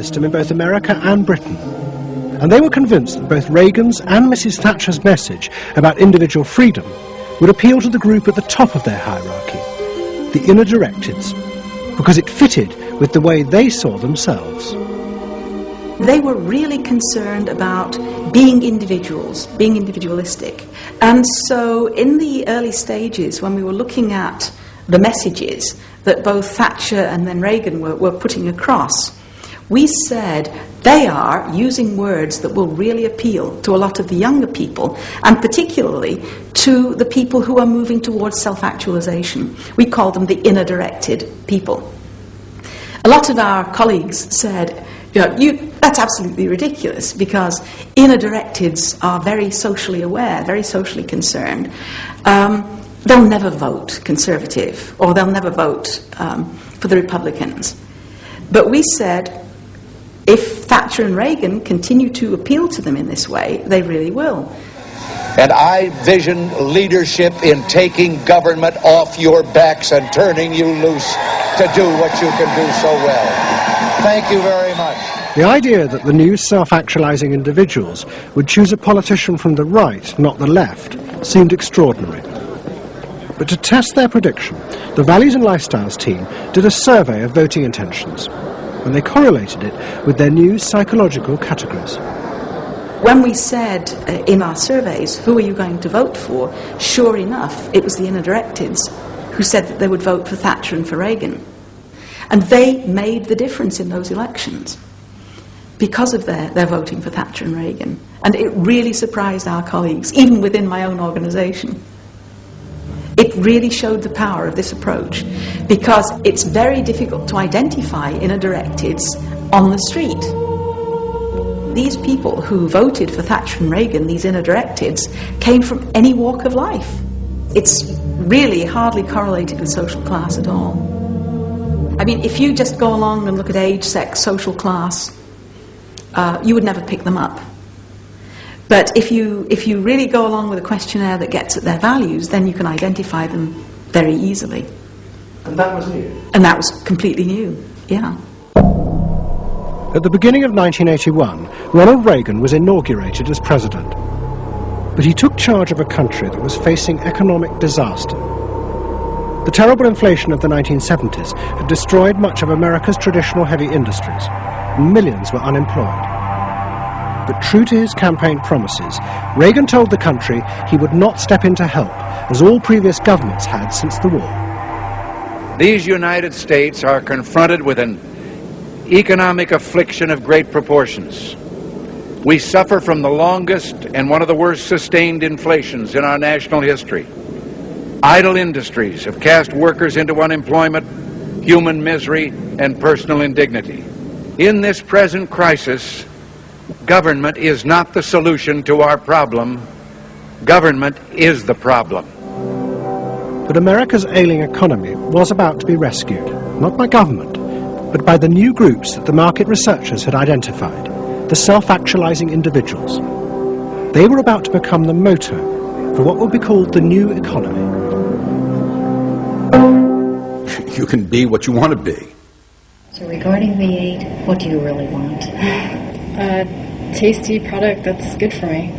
system in both America and Britain. And they were convinced that both Reagan's and Mrs. Thatcher's message about individual freedom would appeal to the group at the top of their hierarchy, the inner directeds, because it fitted with the way they saw themselves. They were really concerned about being individuals, being individualistic. And so in the early stages, when we were looking at the messages that both Thatcher and then Reagan were putting across, we said they are using words that will really appeal to a lot of the younger people, and particularly to the people who are moving towards self-actualization. We call them the inner-directed people. A lot of our colleagues said, that's absolutely ridiculous, because inner-directeds are very socially aware, very socially concerned. They'll never vote Conservative, or they'll never vote for the Republicans. But we said, if Thatcher and Reagan continue to appeal to them in this way, they really will. And I vision leadership in taking government off your backs and turning you loose to do what you can do so well. Thank you very much. The idea that the new self-actualizing individuals would choose a politician from the right, not the left, seemed extraordinary. But to test their prediction, the Values and Lifestyles team did a survey of voting intentions, and they correlated it with their new psychological categories. When we said in our surveys, who are you going to vote for, sure enough, it was the inner-directeds who said that they would vote for Thatcher and for Reagan. And they made the difference in those elections because of their voting for Thatcher and Reagan. And it really surprised our colleagues, even within my own organisation. It really showed the power of this approach, because it's very difficult to identify inner-directeds on the street. These people who voted for Thatcher and Reagan, these inner-directeds, came from any walk of life. It's really hardly correlated with social class at all. I mean, if you just go along and look at age, sex, social class, you would never pick them up. But if you really go along with a questionnaire that gets at their values, then you can identify them very easily. And that was new? And that was completely new, yeah. At the beginning of 1981, Ronald Reagan was inaugurated as president. But he took charge of a country that was facing economic disaster. The terrible inflation of the 1970s had destroyed much of America's traditional heavy industries, and millions were unemployed. But true to his campaign promises, Reagan told the country he would not step in to help, as all previous governments had since the war. These United States are confronted with an economic affliction of great proportions. We suffer from the longest and one of the worst sustained inflations in our national history. Idle industries have cast workers into unemployment, human misery, and personal indignity. In this present crisis, government is not the solution to our problem. Government is the problem. But America's ailing economy was about to be rescued, not by government, but by the new groups that the market researchers had identified, the self-actualizing individuals. They were about to become the motor for what would be called the new economy. You can be what you want to be. So regarding V8, what do you really want? A tasty product that's good for me.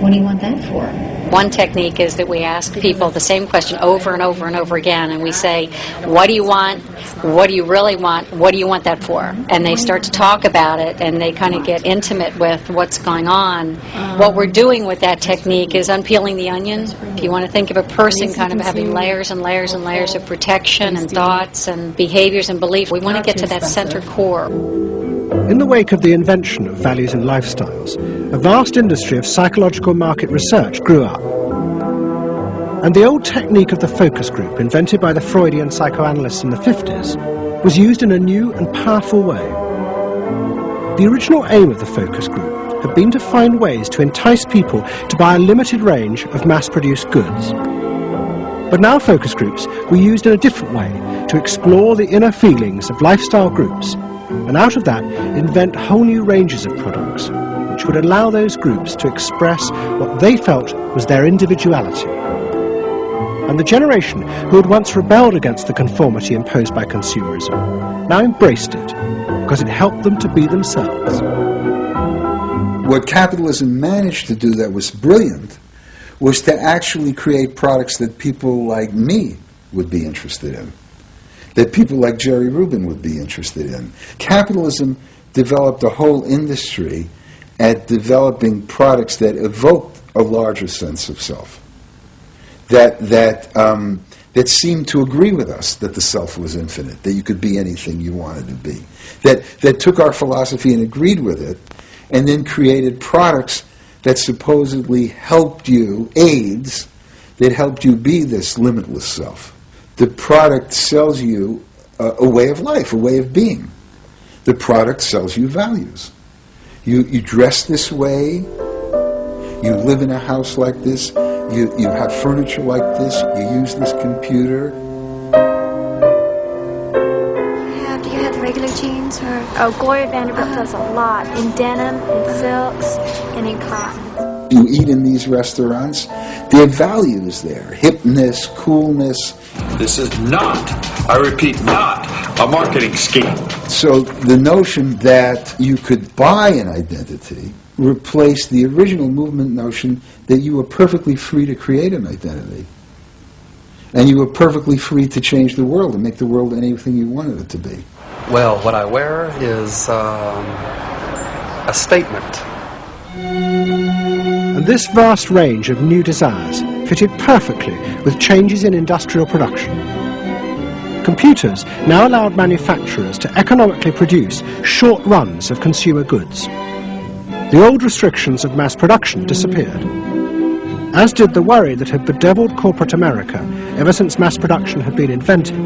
What do you want that for? One technique is that we ask people the same question over and over and over again, and we say, what do you want? What do you really want? What do you want that for? And they start to talk about it, and they kind of get intimate with what's going on. What we're doing with that technique is unpeeling the onion. If you want to think of a person kind of having layers and layers and layers of protection and thoughts and behaviors and beliefs, we want to get to that center core. In the wake of the invention of values and lifestyles, a vast industry of psychological market research grew up. And the old technique of the focus group, invented by the Freudian psychoanalysts in the 50s, was used in a new and powerful way. The original aim of the focus group had been to find ways to entice people to buy a limited range of mass-produced goods. But now focus groups were used in a different way to explore the inner feelings of lifestyle groups, and out of that invent whole new ranges of products which would allow those groups to express what they felt was their individuality. and the generation who had once rebelled against the conformity imposed by consumerism now embraced it because it helped them to be themselves. What capitalism managed to do that was brilliant was to actually create products that people like me would be interested in, that people like Jerry Rubin would be interested in. Capitalism developed a whole industry at developing products that evoked a larger sense of self, that seemed to agree with us that the self was infinite, that you could be anything you wanted to be, that took our philosophy and agreed with it, and then created products that supposedly helped you, aids, that helped you be this limitless self. The product sells you a way of life, a way of being. The product sells you values. You dress this way, you live in a house like this, you have furniture like this, you use this computer. Do you have regular jeans or? Oh, Gloria Vanderbilt does a lot in denim, in silks, and in cotton. You eat in these restaurants, there are values there, hipness, coolness. This is not, I repeat, not a marketing scheme. So the notion that you could buy an identity replaced the original movement notion that you were perfectly free to create an identity. And you were perfectly free to change the world and make the world anything you wanted it to be. Well, what I wear is a statement. And this vast range of new desires fitted perfectly with changes in industrial production. Computers now allowed manufacturers to economically produce short runs of consumer goods. The old restrictions of mass production disappeared, as did the worry that had bedeviled corporate America ever since mass production had been invented,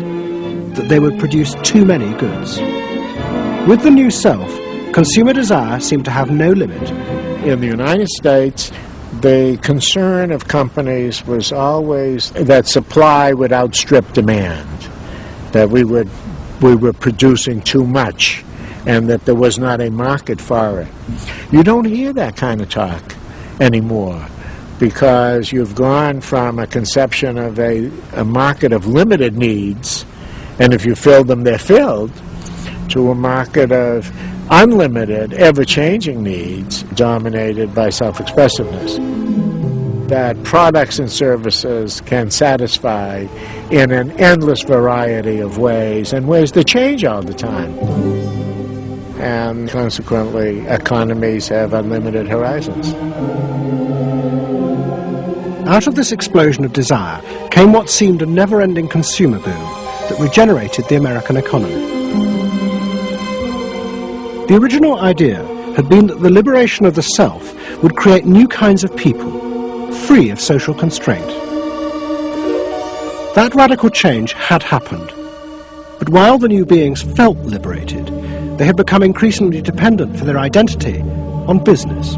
that they would produce too many goods. With the new self, consumer desire seemed to have no limit. In the United States, the concern of companies was always that supply would outstrip demand, that we were producing too much, and that there was not a market for it. You don't hear that kind of talk anymore, because you've gone from a conception of a market of limited needs, and if you fill them, they're filled, to a market of unlimited, ever-changing needs dominated by self-expressiveness. That products and services can satisfy in an endless variety of ways, and ways that change all the time. And consequently, economies have unlimited horizons. Out of this explosion of desire came what seemed a never-ending consumer boom that regenerated the American economy. The original idea had been that the liberation of the self would create new kinds of people, free of social constraint. That radical change had happened, but while the new beings felt liberated, they had become increasingly dependent for their identity on business.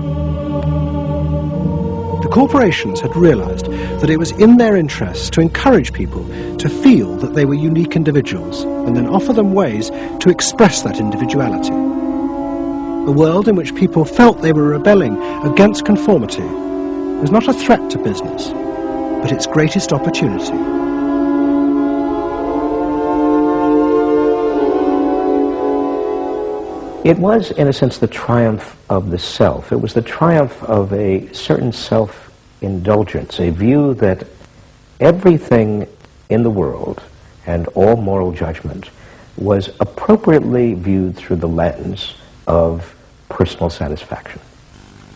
The corporations had realized that it was in their interests to encourage people to feel that they were unique individuals and then offer them ways to express that individuality. A world in which people felt they were rebelling against conformity was not a threat to business, but its greatest opportunity. It was, in a sense, the triumph of the self. It was the triumph of a certain self-indulgence, a view that everything in the world and all moral judgment was appropriately viewed through the lens of personal satisfaction.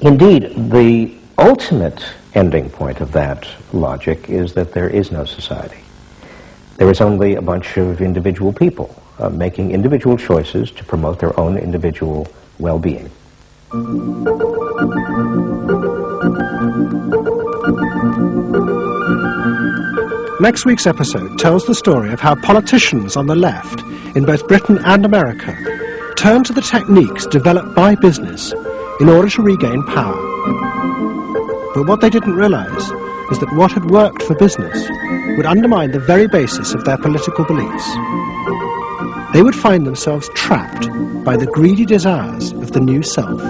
Indeed, the ultimate ending point of that logic is that there is no society. There is only a bunch of individual people making individual choices to promote their own individual well-being. Next week's episode tells the story of how politicians on the left, in both Britain and America, turned to the techniques developed by business in order to regain power. But what they didn't realize is that what had worked for business would undermine the very basis of their political beliefs. They would find themselves trapped by the greedy desires of the new self.